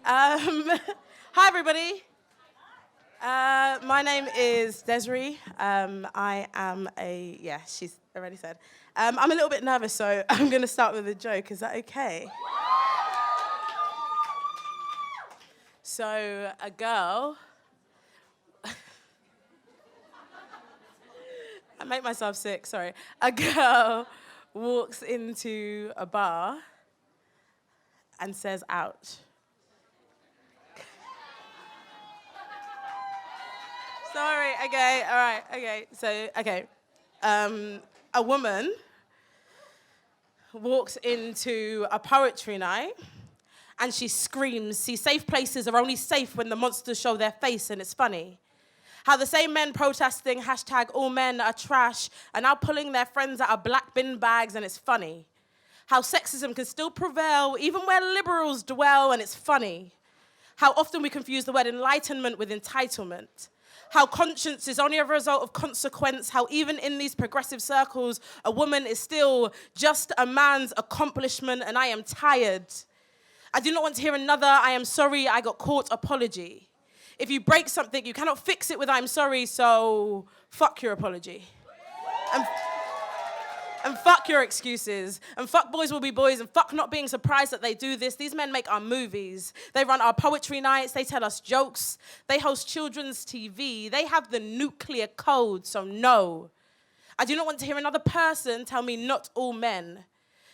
Hi, everybody. My name is Desree. I am she's already said. I'm a little bit nervous, so I'm going to start with a joke. Is that okay? So, a girl... I make myself sick, sorry. A girl walks into a bar and says, ouch. Sorry, okay, all right, okay. So, okay. A woman walks into a poetry night and she screams, see, safe places are only safe when the monsters show their face and it's funny. How the same men protesting hashtag all men are trash are now pulling their friends out of black bin bags and it's funny. How sexism can still prevail even where liberals dwell and it's funny. How often we confuse the word enlightenment with entitlement. How conscience is only a result of consequence. How even in these progressive circles, a woman is still just a man's accomplishment and I am tired. I do not want to hear another I am sorry I got caught apology. If you break something, you cannot fix it with I'm sorry, so fuck your apology. And fuck your excuses. And fuck boys will be boys. And fuck not being surprised that they do this. These men make our movies. They run our poetry nights. They tell us jokes. They host children's TV. They have the nuclear code, so no. I do not want to hear another person tell me not all men.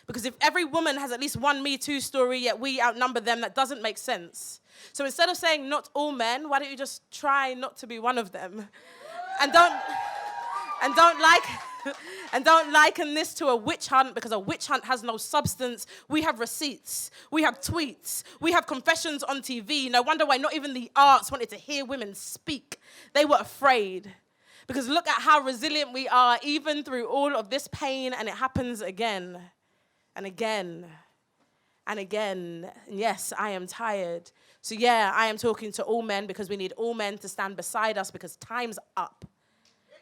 Because if every woman has at least one Me Too story, yet we outnumber them, that doesn't make sense. So instead of saying not all men, why don't you just try not to be one of them? And don't liken this to a witch hunt, because a witch hunt has no substance. We have receipts. We have tweets. We have confessions on TV. No wonder why not even the arts wanted to hear women speak. They were afraid. Because look at how resilient we are, even through all of this pain, and it happens again and again and again. And yes, I am tired. So yeah, I am talking to all men because we need all men to stand beside us because time's up.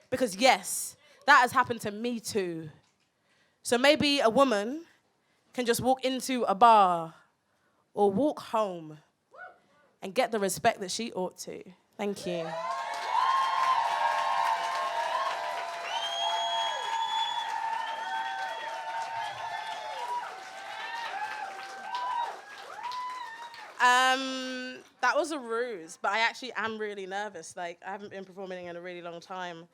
Because yes, that has happened to me too. So maybe a woman can just walk into a bar or walk home and get the respect that she ought to. Thank you. That was a ruse, but I actually am really nervous. Like, I haven't been performing in a really long time.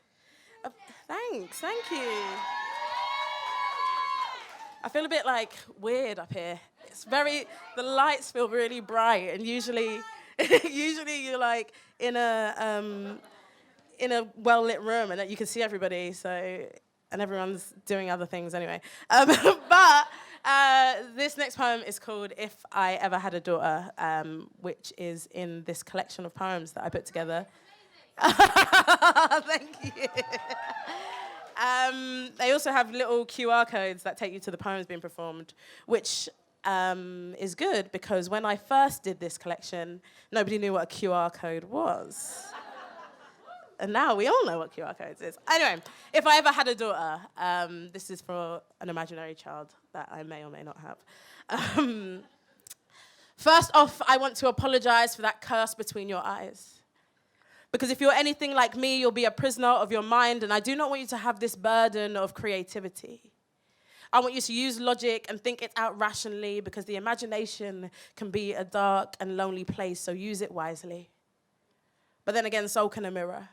Thanks, thank you. I feel a bit like weird up here. The lights feel really bright, and usually you're like in a well-lit room and that you can see everybody, and everyone's doing other things anyway. But this next poem is called If I Ever Had a Daughter, which is in this collection of poems that I put together. Thank you. They also have little QR codes that take you to the poems being performed, which is good because when I first did this collection, nobody knew what a QR code was. And now we all know what QR codes is. Anyway, if I ever had a daughter, this is for an imaginary child that I may or may not have. First off, I want to apologize for that curse between your eyes. Because if you're anything like me, you'll be a prisoner of your mind, and I do not want you to have this burden of creativity. I want you to use logic and think it out rationally, because the imagination can be a dark and lonely place, so use it wisely. But then again, so can a mirror.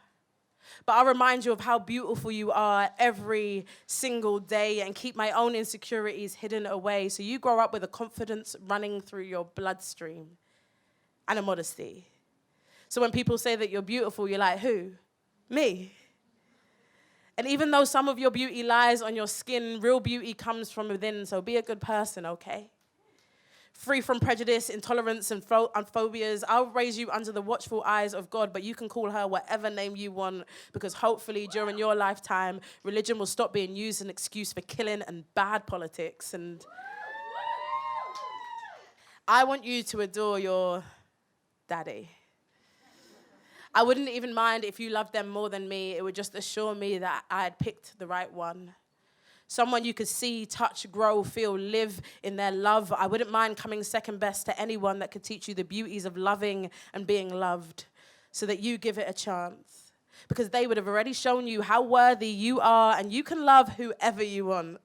But I'll remind you of how beautiful you are every single day and keep my own insecurities hidden away so you grow up with a confidence running through your bloodstream and a modesty. So when people say that you're beautiful, you're like, who? Me. And even though some of your beauty lies on your skin, real beauty comes from within, so be a good person, okay? Free from prejudice, intolerance, and phobias. I'll raise you under the watchful eyes of God, but you can call her whatever name you want, because hopefully during your lifetime, religion will stop being used as an excuse for killing and bad politics. And I want you to adore your daddy. I wouldn't even mind if you loved them more than me. It would just assure me that I had picked the right one. Someone you could see, touch, grow, feel, live in their love. I wouldn't mind coming second best to anyone that could teach you the beauties of loving and being loved so that you give it a chance. Because they would have already shown you how worthy you are, and you can love whoever you want,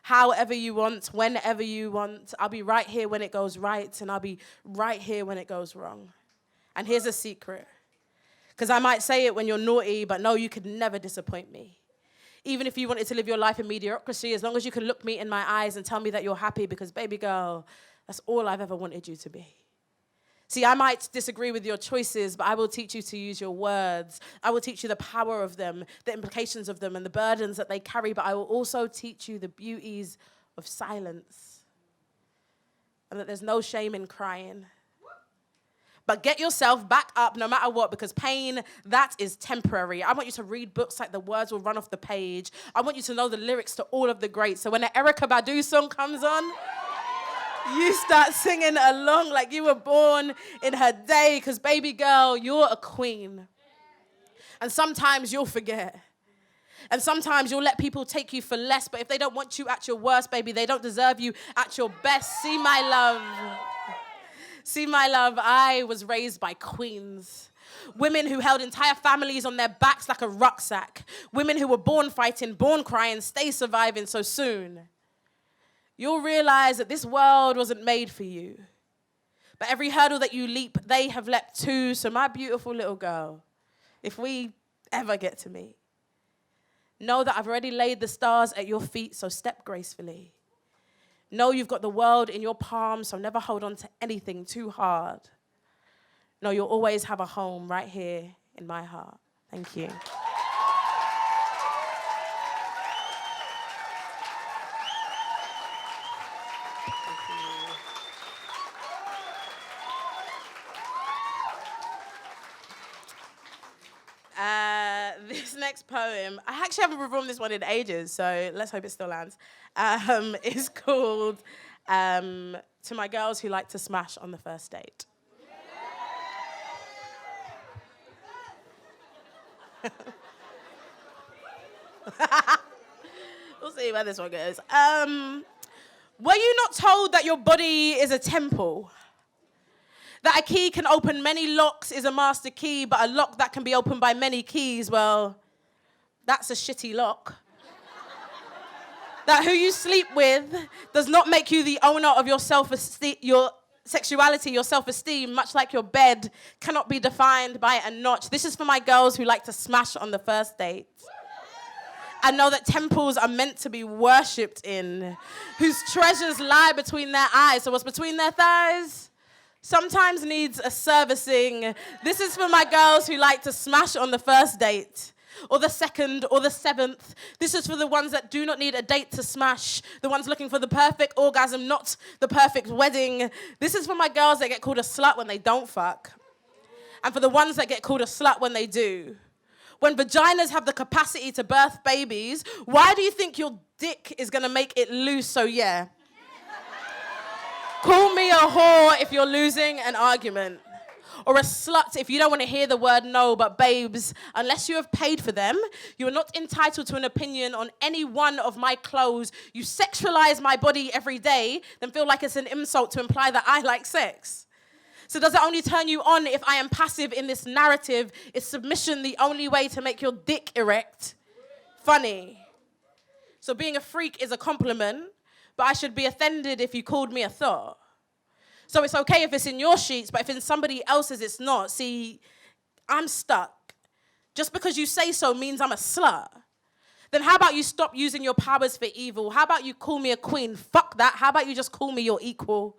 however you want, whenever you want. I'll be right here when it goes right, and I'll be right here when it goes wrong. And here's a secret. Because I might say it when you're naughty, but no, you could never disappoint me. Even if you wanted to live your life in mediocrity, as long as you can look me in my eyes and tell me that you're happy, because baby girl, that's all I've ever wanted you to be. See, I might disagree with your choices, but I will teach you to use your words. I will teach you the power of them, the implications of them, and the burdens that they carry, but I will also teach you the beauties of silence. And that there's no shame in crying. But get yourself back up no matter what, because pain, that is temporary. I want you to read books like the words will run off the page. I want you to know the lyrics to all of the greats. So when an Erykah Badu song comes on, you start singing along like you were born in her day, because baby girl, you're a queen. And sometimes you'll forget. And sometimes you'll let people take you for less, but if they don't want you at your worst, baby, they don't deserve you at your best. See, my love. See, my love, I was raised by queens. Women who held entire families on their backs like a rucksack. Women who were born fighting, born crying, stay surviving. So soon, you'll realize that this world wasn't made for you. But every hurdle that you leap, they have leapt too. So my beautiful little girl, if we ever get to meet, know that I've already laid the stars at your feet, so step gracefully. Know you've got the world in your palm, so never hold on to anything too hard. Know you'll always have a home right here in my heart. Thank you. This next poem, I actually haven't performed this one in ages, so let's hope it still lands. It's called To My Girls Who Like to Smash on the First Date. We'll see where this one goes. Were you not told that your body is a temple? That a key can open many locks is a master key, but a lock that can be opened by many keys, well, that's a shitty lock. That who you sleep with does not make you the owner of your self-esteem, your sexuality, your self-esteem, much like your bed cannot be defined by a notch. This is for my girls who like to smash on the first date. And know that temples are meant to be worshipped in, whose treasures lie between their eyes. So what's between their thighs sometimes needs a servicing. This is for my girls who like to smash on the first date, or the second, or the seventh. This is for the ones that do not need a date to smash, the ones looking for the perfect orgasm, not the perfect wedding. This is for my girls that get called a slut when they don't fuck, and for the ones that get called a slut when they do. When vaginas have the capacity to birth babies, why do you think your dick is gonna make it loose? So yeah. Call me a whore if you're losing an argument. Or a slut if you don't want to hear the word no, but babes, unless you have paid for them, you are not entitled to an opinion on any one of my clothes. You sexualize my body every day, then feel like it's an insult to imply that I like sex. So does it only turn you on if I am passive in this narrative? Is submission the only way to make your dick erect? Funny. So being a freak is a compliment, but I should be offended if you called me a thought. So it's okay if it's in your sheets, but if in somebody else's, it's not. See, I'm stuck. Just because you say so means I'm a slut. Then how about you stop using your powers for evil? How about you call me a queen? Fuck that. How about you just call me your equal?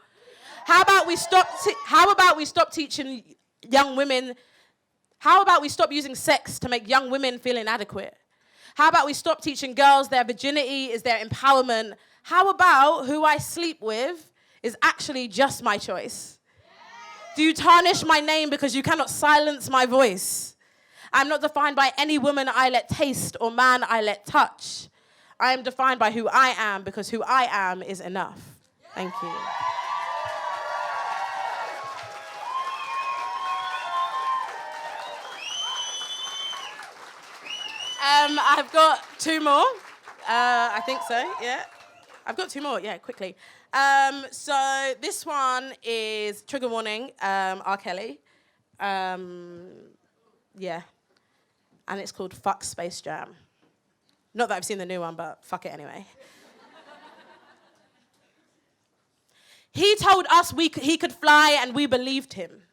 How about we stop teaching young women? How about we stop using sex to make young women feel inadequate? How about we stop teaching girls their virginity is their empowerment? How about who I sleep with is actually just my choice? Do you tarnish my name because you cannot silence my voice? I'm not defined by any woman I let taste or man I let touch. I am defined by who I am, because who I am is enough. Thank you. I've got two more. I think so, yeah. I've got 2 more, yeah, quickly. So this one is, trigger warning, R. Kelly. Yeah. And it's called Fuck Space Jam. Not that I've seen the new one, but fuck it anyway. He told us he could fly and we believed him.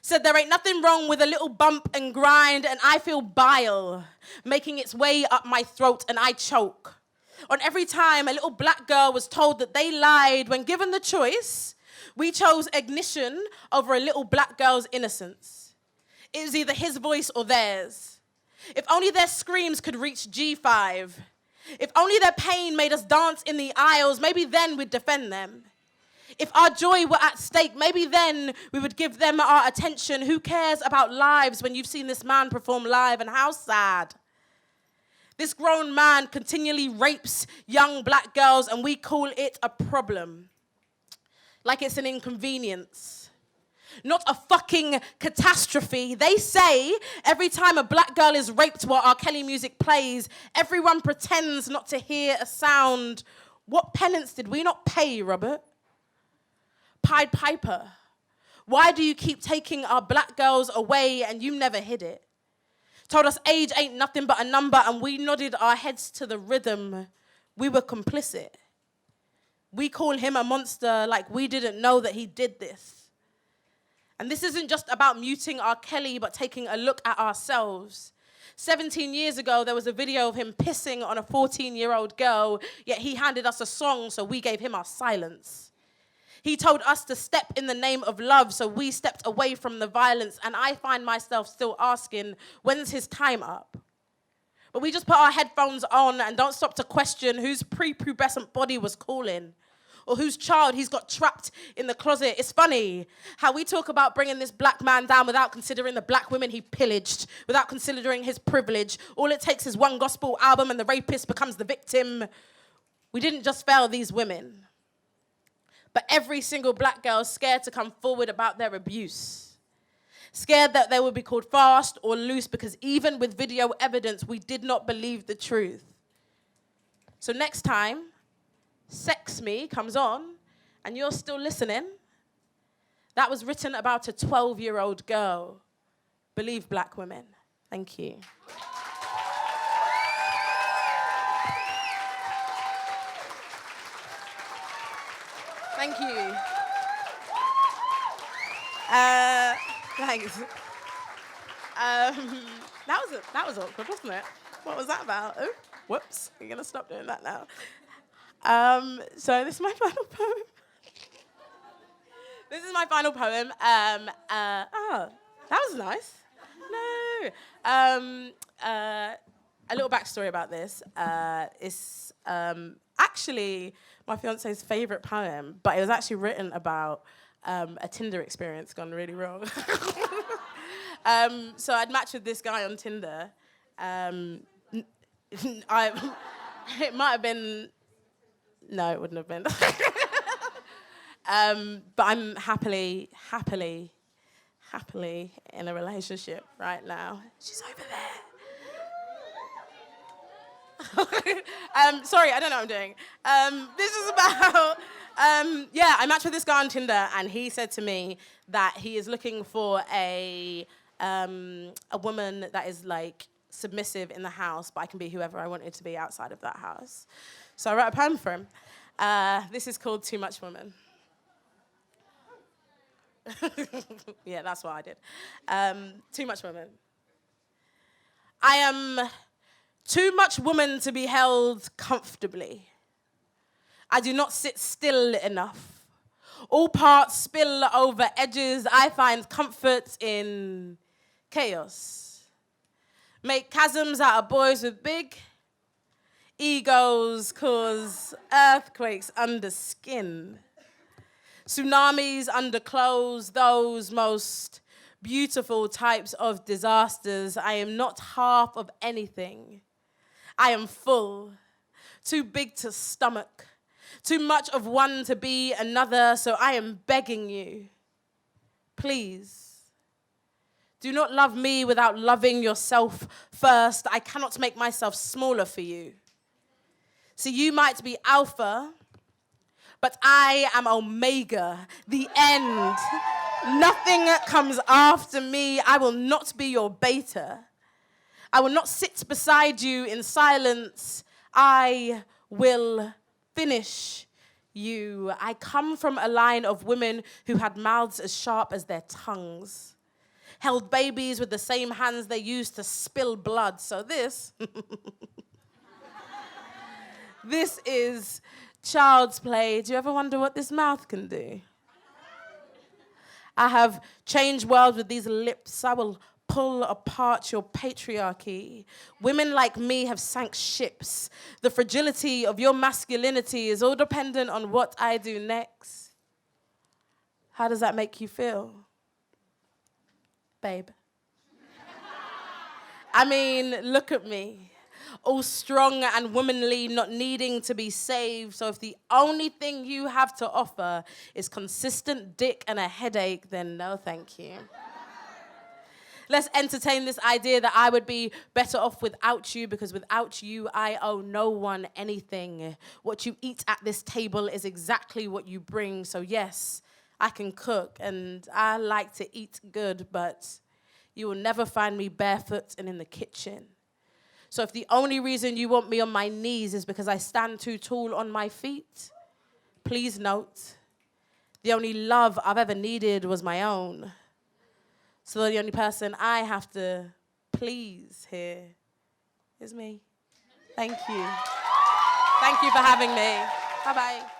Said there ain't nothing wrong with a little bump and grind, and I feel bile making its way up my throat and I choke. On every time a little black girl was told that they lied when given the choice, we chose ignition over a little black girl's innocence. It was either his voice or theirs. If only their screams could reach G5. If only their pain made us dance in the aisles, maybe then we'd defend them. If our joy were at stake, maybe then we would give them our attention. Who cares about lives when you've seen this man perform live, and how sad? This grown man continually rapes young black girls and we call it a problem. Like it's an inconvenience. Not a fucking catastrophe. They say every time a black girl is raped while R. Kelly music plays, everyone pretends not to hear a sound. What penance did we not pay, Robert? Pied Piper, why do you keep taking our black girls away and you never hid it? Told us age ain't nothing but a number and we nodded our heads to the rhythm. We were complicit. We call him a monster like we didn't know that he did this. And this isn't just about muting R. Kelly, but taking a look at ourselves. 17 years ago, there was a video of him pissing on a 14-year-old girl, yet he handed us a song, so we gave him our silence. He told us to step in the name of love, so we stepped away from the violence, and I find myself still asking, when's his time up? But we just put our headphones on and don't stop to question whose prepubescent body was calling, or whose child he's got trapped in the closet. It's funny how we talk about bringing this black man down without considering the black women he pillaged, without considering his privilege. All it takes is one gospel album and the rapist becomes the victim. We didn't just fail these women, but every single black girl is scared to come forward about their abuse. Scared that they would be called fast or loose because even with video evidence, we did not believe the truth. So next time, Sex Me comes on and you're still listening, that was written about a 12-year-old girl. Believe black women. Thank you. Thank you. Thanks. That was awkward, wasn't it? What was that about? Oh, whoops. You're going to stop doing that now. So this is my final poem. This is my final poem. That was nice. No. A little backstory about this. It's actually my fiance's favorite poem, but it was actually written about a Tinder experience gone really wrong. So I'd matched with this guy on Tinder. It might have been, no, it wouldn't have been. But I'm happily in a relationship right now. She's over there. Sorry, I don't know what I'm doing. This is about, I matched with this guy on Tinder, and he said to me that he is looking for a woman that is like submissive in the house, but I can be whoever I wanted to be outside of that house. So I wrote a poem for him. This is called Too Much Woman. Yeah, that's what I did. Too much woman. I am too much woman to be held comfortably. I do not sit still enough. All parts spill over edges. I find comfort in chaos. Make chasms out of boys with big egos, cause earthquakes under skin. Tsunamis under clothes, those most beautiful types of disasters. I am not half of anything. I am full, too big to stomach, too much of one to be another, so I am begging you, please, do not love me without loving yourself first. I cannot make myself smaller for you. See, you might be alpha, but I am omega, the end. Nothing comes after me. I will not be your beta. I will not sit beside you in silence. I will finish you. I come from a line of women who had mouths as sharp as their tongues, held babies with the same hands they used to spill blood. So this, this is child's play. Do you ever wonder what this mouth can do? I have changed worlds with these lips. I will pull apart your patriarchy. Women like me have sank ships. The fragility of your masculinity is all dependent on what I do next. How does that make you feel, babe? I mean, look at me. All strong and womanly, not needing to be saved. So if the only thing you have to offer is consistent dick and a headache, then no thank you. Let's entertain this idea that I would be better off without you, because without you, I owe no one anything. What you eat at this table is exactly what you bring. So yes, I can cook and I like to eat good, but you will never find me barefoot and in the kitchen. So if the only reason you want me on my knees is because I stand too tall on my feet, please note, the only love I've ever needed was my own. So the only person I have to please here is me. Thank you. Thank you for having me. Bye-bye.